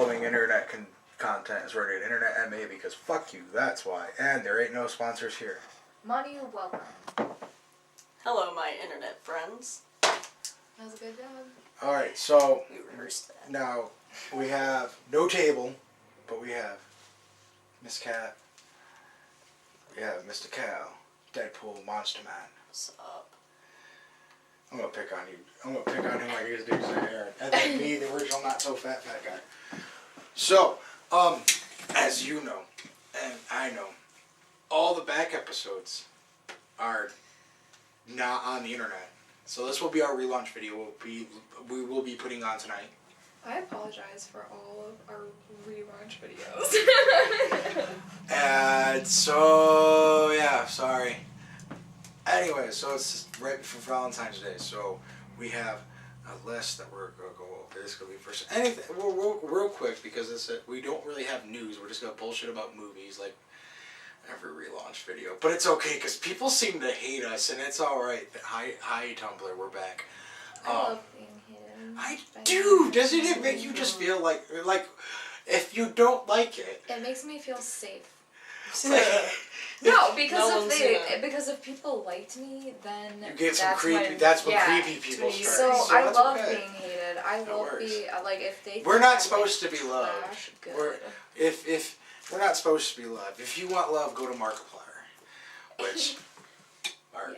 following internet content is rated Internet MA because fuck you, that's why. And there ain't no sponsors here. Money, welcome. Hello, my internet friends. That was a good job. Alright, so We rehearsed that. now we have no table, but we have Miss Cat. We have Mr. Cal, Deadpool, Monster Man. What's up? I'm gonna pick on you. I'm gonna pick on him like he's doing Aaron. And then me, the original not so fat guy. So, as you know, and I know, all the back episodes are not on the internet. So this will be our relaunch video. We will be putting on tonight. I apologize for all of our relaunch videos. And so, yeah, sorry. Anyway, so it's just right before Valentine's Day, so we have a list that we're going to go over. This is going to be first. Anything, real quick, because we don't really have news. We're just going to bullshit about movies like every relaunch video. But it's okay, because people seem to hate us, and it's alright. Hi, Tumblr, we're back. I love being hidden. I do! Doesn't it make you just feel like, if you don't like it... It makes me feel safe. No, because if people liked me, then you get some creepy. That's when creepy people start. So I love being hated. I love being if they. We're not supposed to be loved. Good. If we're not supposed to be loved. If you want love, go to Markiplier. Which Mark.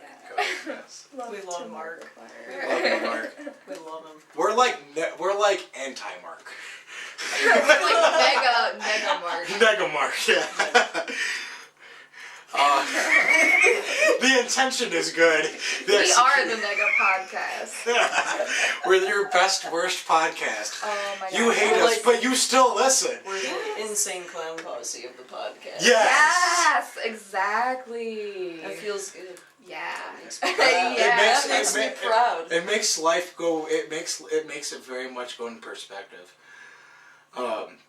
Yes. We love Mark. We love Mark. We love him. We're like anti-Mark. like mega Mark. Mega Mark. Yeah. The intention is good. We are the Mega Podcast. We're your best, worst podcast. Oh my god. You hate us, but you still listen. We're the insane clown posse of the podcast. Yes, exactly. That feels good. Yeah. That makes me proud. It makes life go. It makes it very much go in perspective.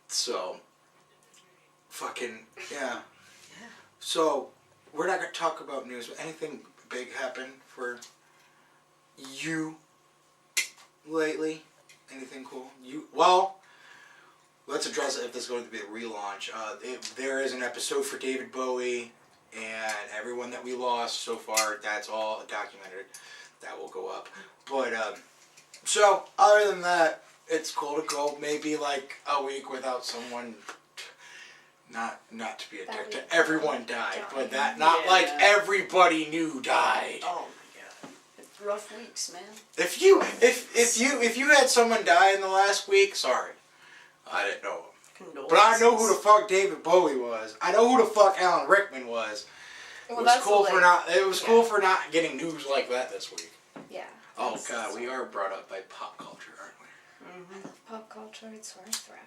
So, fucking yeah. So, we're not going to talk about news, but anything big happen for you lately? Anything cool? Let's address it if this is going to be a relaunch. There is an episode for David Bowie and everyone that we lost so far. That's all documented. That will go up. But, so, other than that, it's cool to go maybe like a week without someone... Not to be a dick to everyone died, but not like everybody knew died. Oh my god. It's rough weeks, man. If you had someone die in the last week, sorry. I didn't know him. But I know who the fuck David Bowie was. I know who the fuck Alan Rickman was. Well, it was cool for not getting news like that this week. Yeah. Oh god, we are brought up by pop culture, aren't we? I love pop culture, it's where I thrive.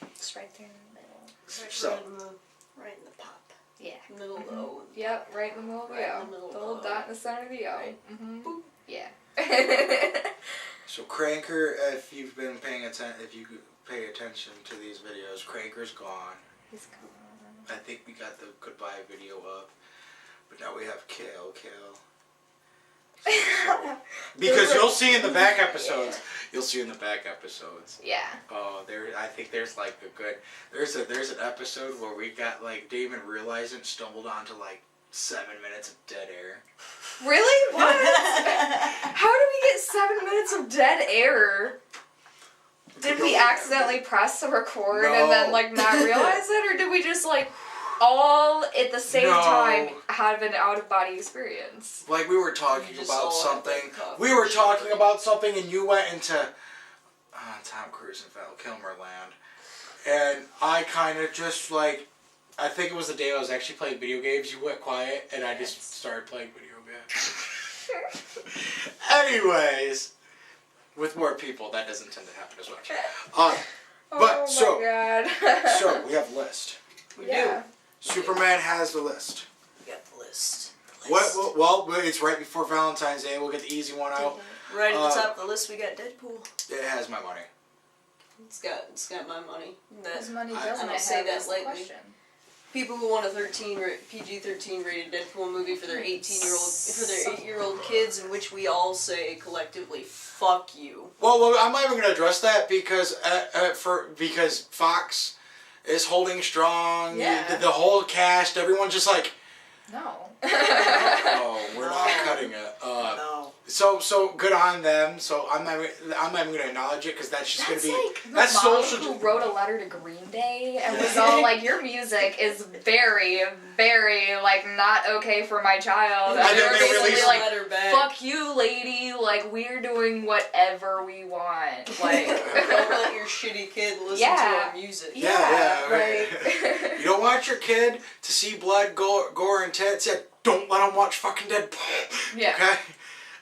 It's right there in the middle. Right in the pop. Yeah. Middle O. Yep, right in the middle of the O. The little dot in the center of the O. Right. Mm-hmm. Yeah. So Cranker, if you've been paying attention, if you pay attention to these videos, Cranker's gone. He's gone. I think we got the goodbye video up, but now we have Kale. So, because you'll see in the back episodes. Yeah. You'll see in the back episodes. Yeah. Oh, I think there's like a good. There's an episode where we got like Damon realized and stumbled onto like 7 minutes of dead air. Really? What? How did we get 7 minutes of dead air? Did we accidentally press the record and then like not realize it, or did we just like all at the same time have an out-of-body experience? Like we were talking about something. We were talking about something, and you went into Tom Cruise and Val Kilmer land, and I kind of just like. I think it was the day I was actually playing video games. You went quiet, and I just started playing video games. Anyways, with more people, that doesn't tend to happen as much. God. So we have a list. We do. Superman has the list. We got the list. Well, it's right before Valentine's Day. We'll get the easy one out. Right at the top of the list, we got Deadpool. It has my money. It's got my money. Whose money I doesn't don't it say have that is the lightly. question. people who want a PG-13 rated Deadpool movie for their 8-year-old kids, in which we all say collectively, "Fuck you." Well, I'm not even going to address that because because Fox is holding strong. Yeah. The whole cast, everyone's just like, No. oh, we're not cutting it. No. So good on them. So I'm not even gonna acknowledge it because that's just That's gonna be like the that's mom social. who wrote a letter to Green Day and was all like, "Your music is very, very like not okay for my child." And And then they're they basically released like, letter back. "Fuck you, lady! Like we're doing whatever we want." Like, Don't let your shitty kid listen to Yeah. our music. Yeah, like. You don't want your kid to see blood, gore, and tits. Yeah, don't let them watch fucking Deadpool. Yeah. Okay.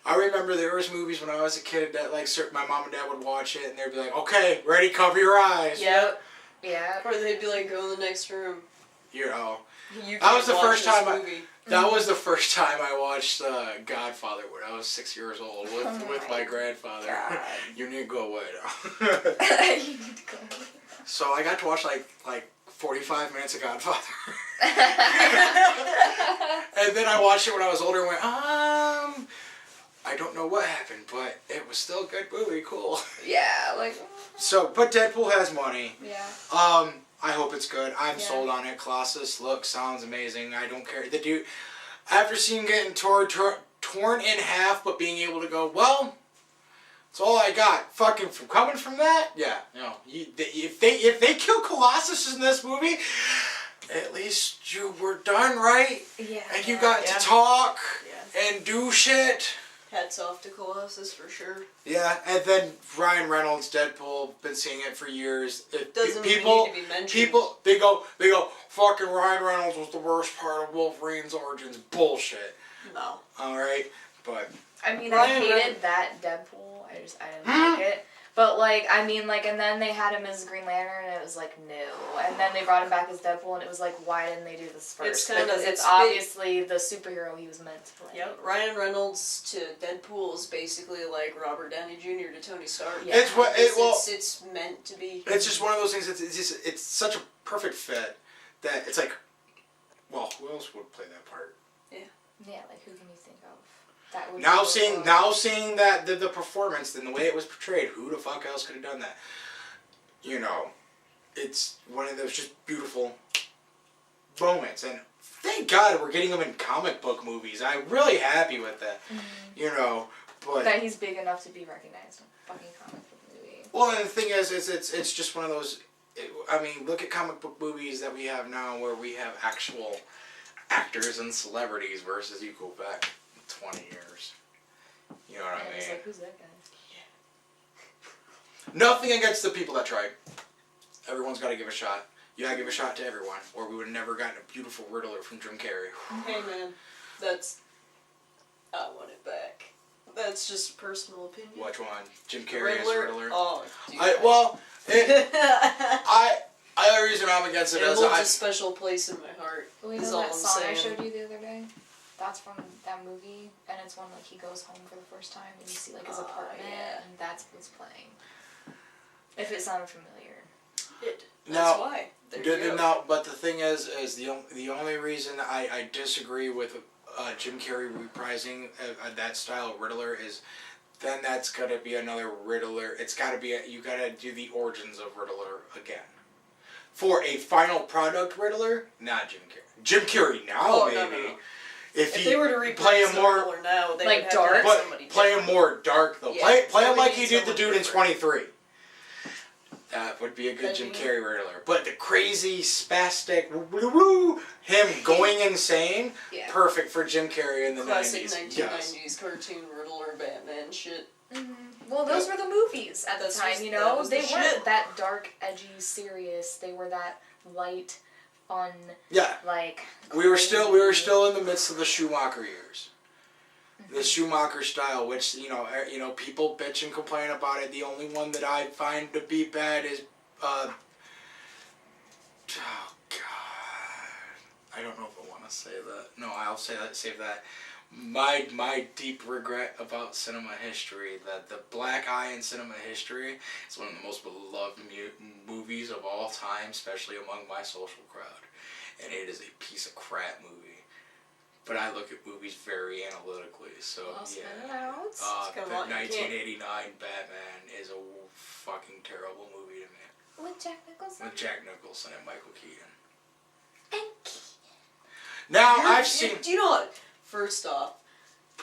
I remember there was movies when I was a kid that like my mom and dad would watch it and they'd be like, "Okay, ready, cover your eyes." Yep. Yeah. Or they'd be like, "Go in the next room." You know. You That was can't the watch first this time movie. That was the first time I watched Godfather when I was 6 years old with, Oh with my grandfather. God. You need to go away now. You need to go. So I got to watch like 45 minutes of Godfather. And then I watched it when I was older and went, I don't know what happened, but it was still a good movie, cool. Yeah, like. So, but Deadpool has money. Yeah. I hope it's good. I'm Yeah. sold on it. Colossus looks, sounds amazing. I don't care. The dude, after seeing him getting torn in half, but being able to go, well, that's all I got. Fucking from coming from that, yeah. No, if they kill Colossus in this movie, at least you were done right, Yeah. and you got Yeah. to talk Yeah. and do shit. Hats off to Colossus for sure. Yeah, and then Ryan Reynolds, Deadpool, been seeing it for years. Doesn't people, even need to be mentioned. people, they go, fucking Ryan Reynolds was the worst part of Wolverine's origins. Bullshit. No. Alright, but. I mean, Ryan I hated Reynolds. that Deadpool. I didn't like it. But, like, I mean, like, and then they had him as Green Lantern, and it was like, no. And then they brought him back as Deadpool, and it was like, why didn't they do this first? It's kinda- Because it's it's obviously the superhero he was meant to play. Yep. Ryan Reynolds to Deadpool is basically like Robert Downey Jr. to Tony Stark. Yeah. It's what It's meant to be. it's just one of those things. It's such a perfect fit that it's like, well, who else would play that part? Yeah, like, who can you think of? That would Now be seeing that the performance and the way it was portrayed, who the fuck else could have done that? You know, it's one of those just beautiful moments, and thank God we're getting them in comic book movies. I'm really happy with that. You know, but that he's big enough to be recognized in a fucking comic book movie. well, and the thing is it's just one of those. I mean, look at comic book movies that we have now, where we have actual actors and celebrities versus you go back 20 years. You know what I And mean? it's like, who's that guy? Nothing against the people that tried. Everyone's got to give a shot. You gotta give a shot to everyone, or we would have never gotten a beautiful Riddler from Jim Carrey. Hey man, I want it back. That's just personal opinion. Which one? Jim Carrey as Riddler? Oh, dude. The other reason I'm against it It is holds a special place in my heart. Well, you is know all that I'm song I saying. showed you the other day? That's from that movie, and it's when like he goes home for the first time and you see like his apartment, yeah. and that's what's playing. If it sounded familiar. That's why. There you go. No, but the thing is the only reason I disagree with Jim Carrey reprising that style of Riddler is then that's gotta be another Riddler. It's gotta be you gotta do the origins of Riddler again. For a final product Riddler, not Jim Carrey. Jim Carrey now, maybe. No. If they were to play reprise him the more, Riddler now, they like would have dark? to have but somebody play him different. more dark though. Yeah, Play him we like need he did the someone dude in different. 23. That would be a good That'd Jim be Carrey Riddler. But the crazy, spastic, woo, him going insane, Yeah. perfect for Jim Carrey in the Classic 90s. 1990s Yes. cartoon Riddler Batman shit. Well, those were the movies at the That's time, just- you that know? was They the weren't shit. that dark, edgy, serious. They were that light, fun, Yeah. like. We were crazy. still in the midst of the Schumacher years. The Schumacher style, which you know, people bitch and complain about it. The only one that I find to be bad is, oh God, I don't know if I want to say that. No, I'll say that. Save that. My deep regret about cinema history, that the black eye in cinema history is one of the most beloved movies of all time, especially among my social crowd. And it is a piece of crap movie. But I look at movies very analytically, so yeah. The 1989 Batman is a fucking terrible movie to me. With Jack Nicholson? With Jack Nicholson and Michael Keaton. And Keaton. Now, I've seen... Do you know what? First off,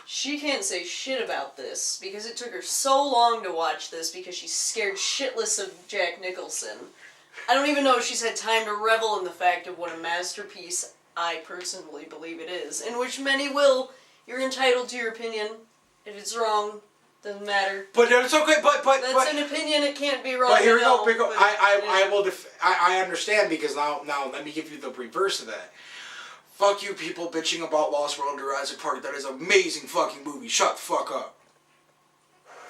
she can't say shit about this because it took her so long to watch this because she's scared shitless of Jack Nicholson. I don't even know if she's had time to revel in the fact of what a masterpiece I personally believe it is, in which many will. You're entitled to your opinion. If it's wrong, doesn't matter. But it's okay. That's an opinion. It can't be wrong. But here we go. I understand because now let me give you the reverse of that. Fuck you, people bitching about Lost World Jurassic Park. That is an amazing fucking movie. Shut the fuck up.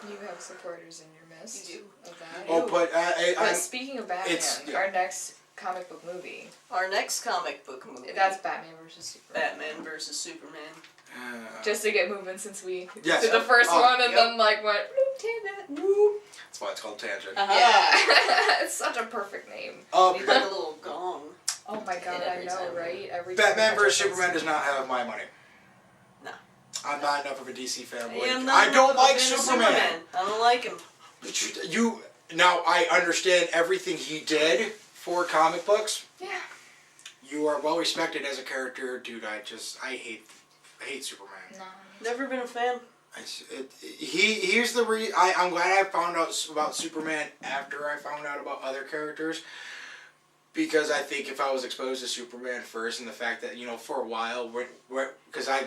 You have supporters in your midst. You do. Of that. Oh, but speaking of Batman, our next comic book movie. Our next comic book movie. That's Batman versus Superman. Batman versus Superman. Just to get moving since we yes, did the first one and then like went, tangent. That's why it's called TaNgEnT. Yeah. It's such a perfect name. Need like a little gong. Oh my god, I know, right? Batman vs. Superman does not have my money. No. I'm not enough of a DC fanboy. I don't like Superman. I don't like him. Now, I understand everything he did for comic books. Yeah. You are well respected as a character, dude. I hate Superman. No. Never been a fan. Here's the I'm glad I found out about Superman after I found out about other characters. Because I think if I was exposed to Superman first, and the fact that, for a while, because I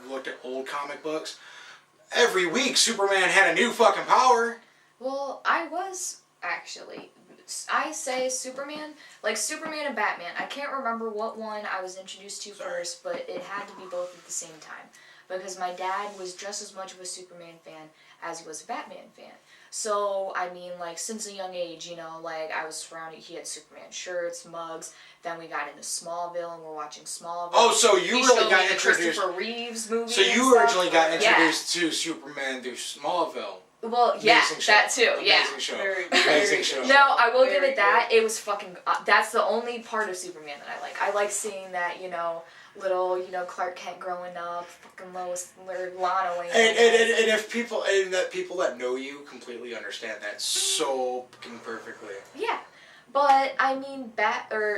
looked at old comic books, every week Superman had a new fucking power. Well, I say Superman and Batman. I can't remember what one I was introduced to first, but it had to be both at the same time. Because my dad was just as much of a Superman fan as he was a Batman fan. So, I mean, since a young age, I was surrounded, he had Superman shirts, mugs, then we got into Smallville, and we're watching Smallville. Oh, so you really got introduced... Christopher Reeves movie. So you originally got introduced to Superman through Smallville. Well, yeah, that too, yeah. Amazing show. Amazing show. No, I will give it that. It was fucking... that's the only part of Superman that I like. I like seeing that, little, Clark Kent growing up, fucking Lois or Lana Wayne. And people that know you completely understand that so fucking perfectly. Yeah. But, I mean,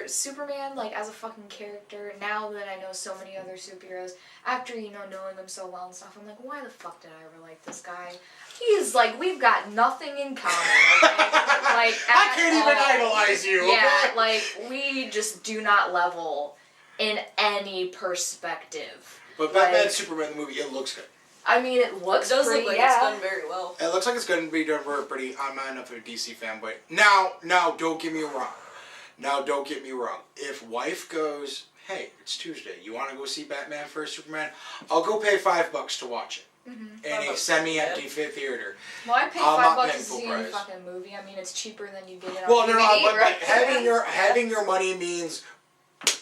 Superman, as a fucking character, now that I know so many other superheroes, after, knowing them so well and stuff, I'm like, why the fuck did I ever like this guy? He's, we've got nothing in common, okay? I can't even idolize you, okay? Yeah, we just do not level in any perspective. But Batman Superman, the movie, it looks good. I mean, it looks does pretty, look like it's done very well. It looks like it's going to be done very pretty. I'm not enough of a DC fanboy. Now, don't get me wrong. If wife goes, hey, it's Tuesday, you want to go see Batman vs. Superman? I'll go pay $5 to watch it. Mm-hmm. In a semi-empty theater. Well, I pay $5 to see any fucking movie. I mean, it's cheaper than you get it on DVD, but right? having your money means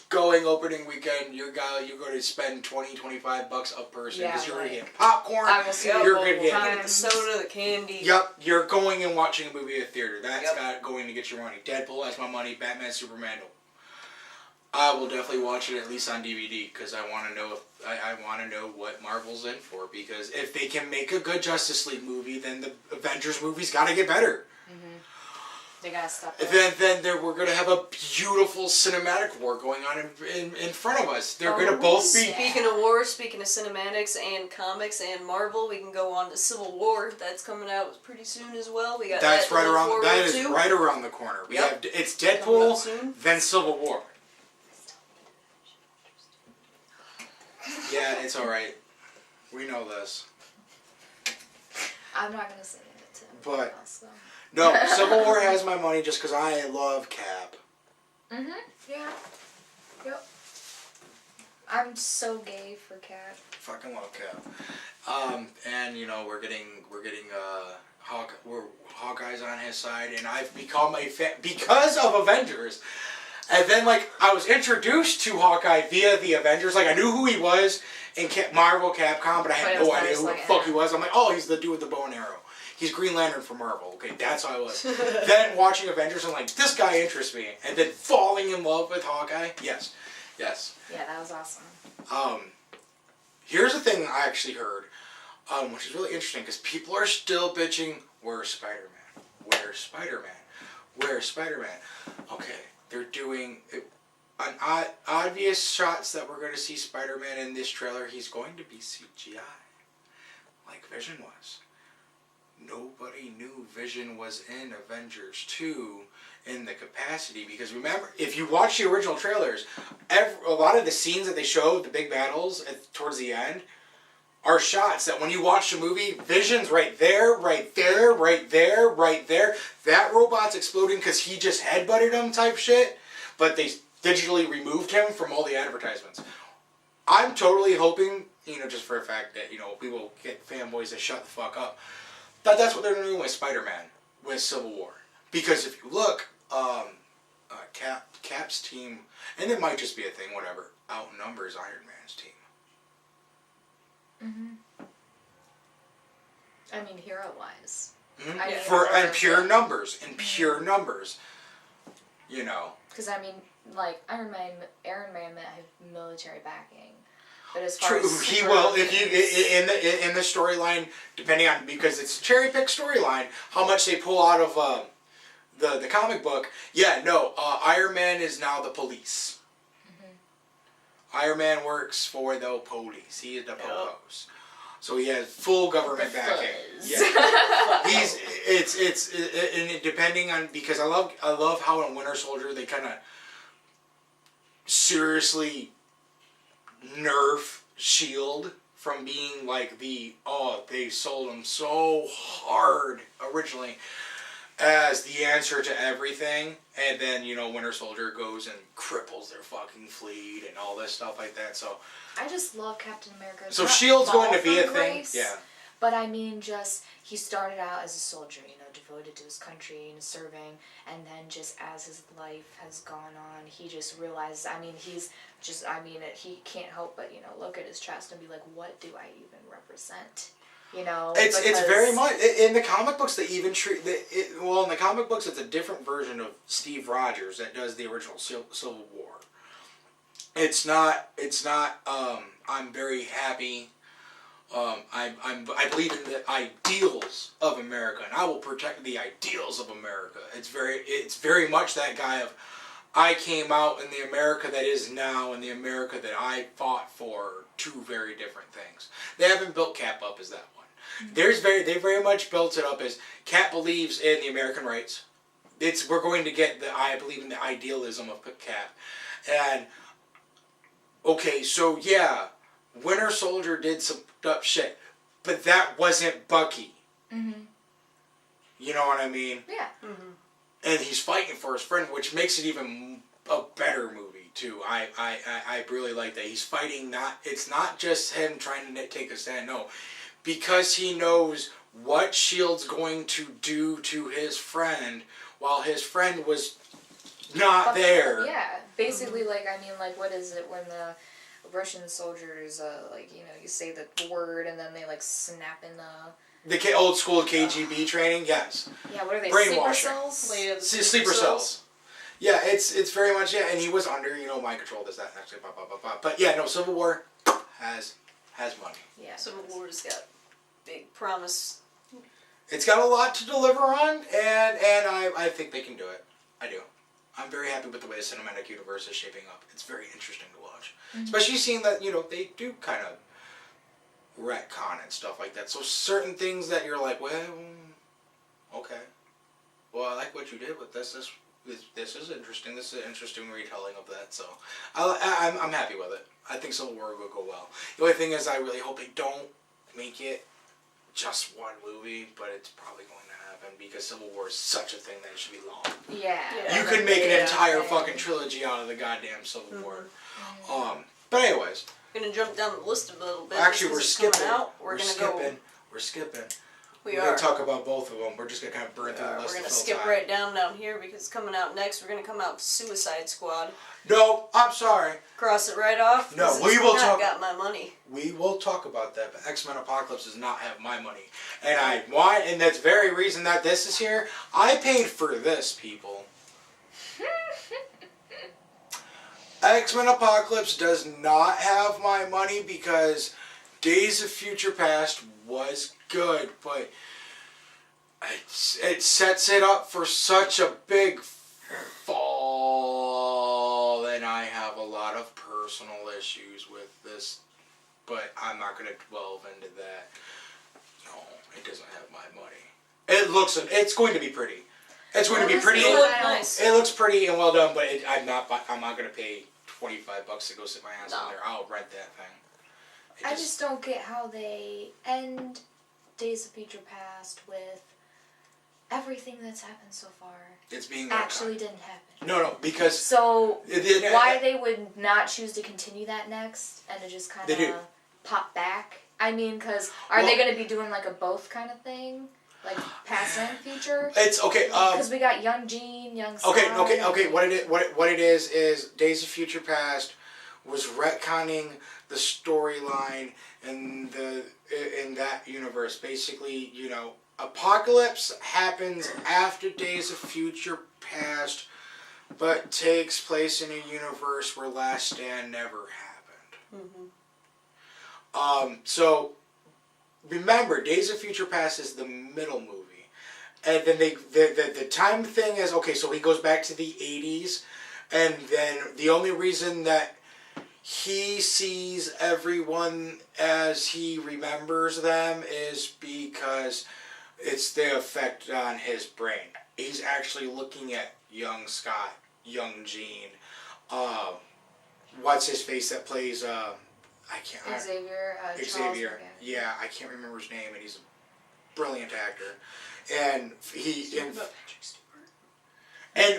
going opening weekend. You're going to spend $20-$25 a person because you're going to get popcorn. You're going to get the soda, the candy. Yep, you're going and watching a movie at a theater. That's going to get your money. Deadpool has my money. Batman, Superman. I will definitely watch it at least on DVD because I want to know I want to know what Marvel's in for. Because if they can make a good Justice League movie, then the Avengers movie's got to get better. Mm-hmm. They gotta stop. Then we're gonna have a beautiful cinematic war going on in front of us. They're gonna both be. Speaking of war, speaking of cinematics and comics and Marvel, we can go on to Civil War. That's coming out pretty soon as well. We got that's that right around. That is too. right around the corner. We have it's Deadpool, then Civil War. Yeah, it's all right. We know this. I'm not gonna say it to But else, though. No, Civil War has my money just because I love Cap. Mhm. Yeah. Yep. I'm so gay for Cap. Fucking love Cap. And we're getting Hawkeye's on his side, and I've become a fan because of Avengers. And then, like, I was introduced to Hawkeye via the Avengers. Like, I knew who he was in Marvel, Capcom, but I had no idea who the fuck he was. I'm like, oh, he's the dude with the bow and arrow. He's Green Lantern from Marvel. Okay, that's how I was. Then watching Avengers, I'm like, this guy interests me. And then falling in love with Hawkeye. Yes. Yes. Yeah, that was awesome. Here's the thing I actually heard, which is really interesting, because people are still bitching, where's Spider-Man? Where's Spider-Man? Where's Spider-Man? Okay, they're doing an obvious shots that we're going to see Spider-Man in this trailer. He's going to be CGI, like Vision was. Nobody knew Vision was in Avengers 2 in the capacity, because remember, if you watch the original trailers, a lot of the scenes that they showed, the big battles towards the end, are shots that when you watch the movie, Vision's right there, right there, right there, right there. That robot's exploding because he just headbutted him type shit, but they digitally removed him from all the advertisements. I'm totally hoping, just for a fact that, people get fanboys to shut the fuck up, that's what they're doing with Spider-Man, with Civil War. Because if you look, Cap's team, and it might just be a thing, whatever, outnumbers Iron Man's team. Mm-hmm. I mean, hero-wise. Mm-hmm. I mean, and pure numbers, numbers. Because, I mean, like, Iron Man might have military backing. But as far True, as he will. If you in the storyline, depending on, because it's a cherry pick storyline, how much they pull out of the comic book. Yeah, no, Iron Man is now the police. Mm-hmm. Iron Man works for the police. He is the police. So he has full government backing. Yeah, and depending on, because I love how in Winter Soldier they kind of seriously nerf SHIELD from being like they sold him so hard originally as the answer to everything, and then Winter Soldier goes and cripples their fucking fleet and all this stuff like that. So I just love Captain America. So SHIELD's going to be a thing. Yeah. But I mean, he started out as a soldier, devoted to his country and serving, and then just as his life has gone on, he just realizes, he can't help but, look at his chest and be like, what do I even represent? It's very much, in the comic books they even treat, in the comic books it's a different version of Steve Rogers that does the original Civil War. It's not, I'm very happy. I believe in the ideals of America, and I will protect the ideals of America. It's very much that guy of, I came out in the America that is now and the America that I fought for, two very different things. They haven't built Cap up as that one. Mm-hmm. They very much built it up as Cap believes in the American rights. We're going to get I believe in the idealism of Cap, and okay, so yeah. Winter Soldier did some up shit, but that wasn't Bucky. Mm-hmm. You know what I mean? Yeah. Mm-hmm. And he's fighting for his friend, which makes it even a better movie too. I really like that. He's fighting it's not just him trying to take a stand, no. Because he knows what SHIELD's going to do to his friend while his friend was not there. Yeah. Basically, what is it when the Russian soldiers, you say the word and then they snap in the old school KGB training. Yes. Yeah. What are they? Brainwashing. Sleeper cells. Sleeper cells. Yeah, it's very much and he was under mind control. This that actually but yeah, no, Civil War has money. Yeah. Civil War's got big promise. It's got a lot to deliver on, and I think they can do it. I do. I'm very happy with the way the cinematic universe is shaping up. It's very interesting to watch. Mm-hmm. Especially seeing that, they do kind of retcon and stuff like that. So certain things that you're like, well, okay. Well, I like what you did with this. This is interesting. This is an interesting retelling of that. So I'm happy with it. I think Civil War will go well. The only thing is I really hope they don't make it just one movie, but it's probably going to happen because Civil War is such a thing that it should be long. Yeah. You could make an entire fucking trilogy out of the goddamn Civil War. Mm-hmm. But anyways. We're going to jump down the list a little bit. Actually, we're skipping. We're skipping. We're going to talk about both of them. We're just going to kind of burn through the list. We're going to to fill skip time. right down here because coming out next, we're going to come out with Suicide Squad. No, I'm sorry. Cross it right off. No, 'cause we it's will not talk. got my money. We will talk about that, but X-Men Apocalypse does not have my money. And I want, and that's the very reason that this is here. I paid for this, people. X-Men Apocalypse does not have my money because Days of Future Past was good, but it sets it up for such a big fall, and I have a lot of personal issues with this, but I'm not going to delve into that. No, it doesn't have my money. It's going to be pretty. It's going to be pretty. It looks nice. It looks pretty and well done, but I'm not going to pay $25 to go sit my ass in there. I'll rent that thing. I just don't get how they end Days of Future Past with everything that's happened so far. It's being actually didn't happen. No, because so why they would not choose to continue that next and to just kind of pop back? I mean, because are they going to be doing like a both kind of thing, like past and future? It's okay. Because we got young Jean, young. Okay. What it is Days of Future Past was retconning the storyline in that universe. Basically, Apocalypse happens after Days of Future Past, but takes place in a universe where Last Stand never happened. Mm-hmm. So remember, Days of Future Past is the middle movie, and then the time thing is okay. So he goes back to the 80s, and then the only reason that he sees everyone as he remembers them is because it's the effect on his brain. He's actually looking at young Scott, young Jean. What's his face that plays? Xavier. Xavier. Yeah, I can't remember his name, and he's a brilliant actor. And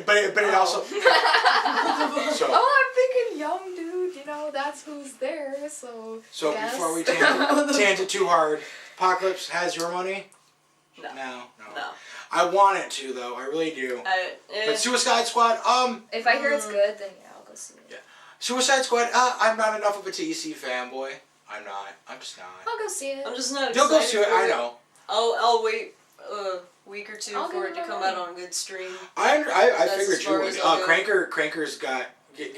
but it also. So. Oh, I'm thinking young dude. That's who's there. So Before we tangent too hard, Apocalypse has your money. No. I want it to though. I really do. But Suicide Squad. If I hear it's good, then I'll go see it. Yeah. Suicide Squad. I'm not enough of a TC fanboy. I'm not. I'm just not. I'll go see it. I'm just not excited. You'll go see it. I know. I'll wait a week or two for it to come out on good stream. I figured you would. Cranker's got.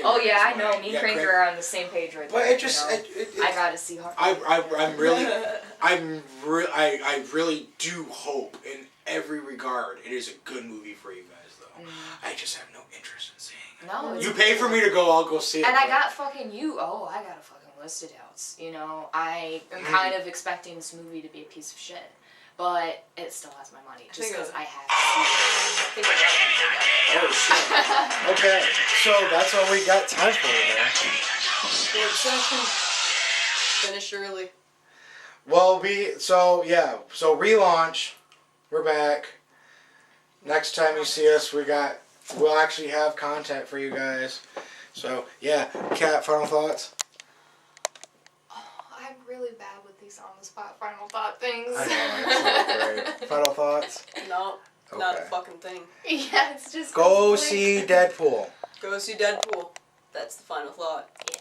Oh yeah, I know. Me and Cranker are on the same page right there. But it just. I gotta see hard. I really do hope in every regard it is a good movie for you guys though. I just have no interest in seeing it. No. You pay for me to go, I'll go see it. And I got fucking you. Oh, I got a fucking list of doubts. I am kind of expecting this movie to be a piece of shit. But it still has my money, just because I have to see it. Oh shit. Okay, so that's all we got time for today. Short session. Finish early. Well, so relaunch. We're back. Next time you see us, we'll actually have content for you guys. So yeah, Kat, final thoughts? I'm really bad with these on the spot final thought things. I know, it's so great. Final thoughts? No, not a fucking thing. Yeah, it's just go see Deadpool. Go see Deadpool. That's the final thought. Yeah.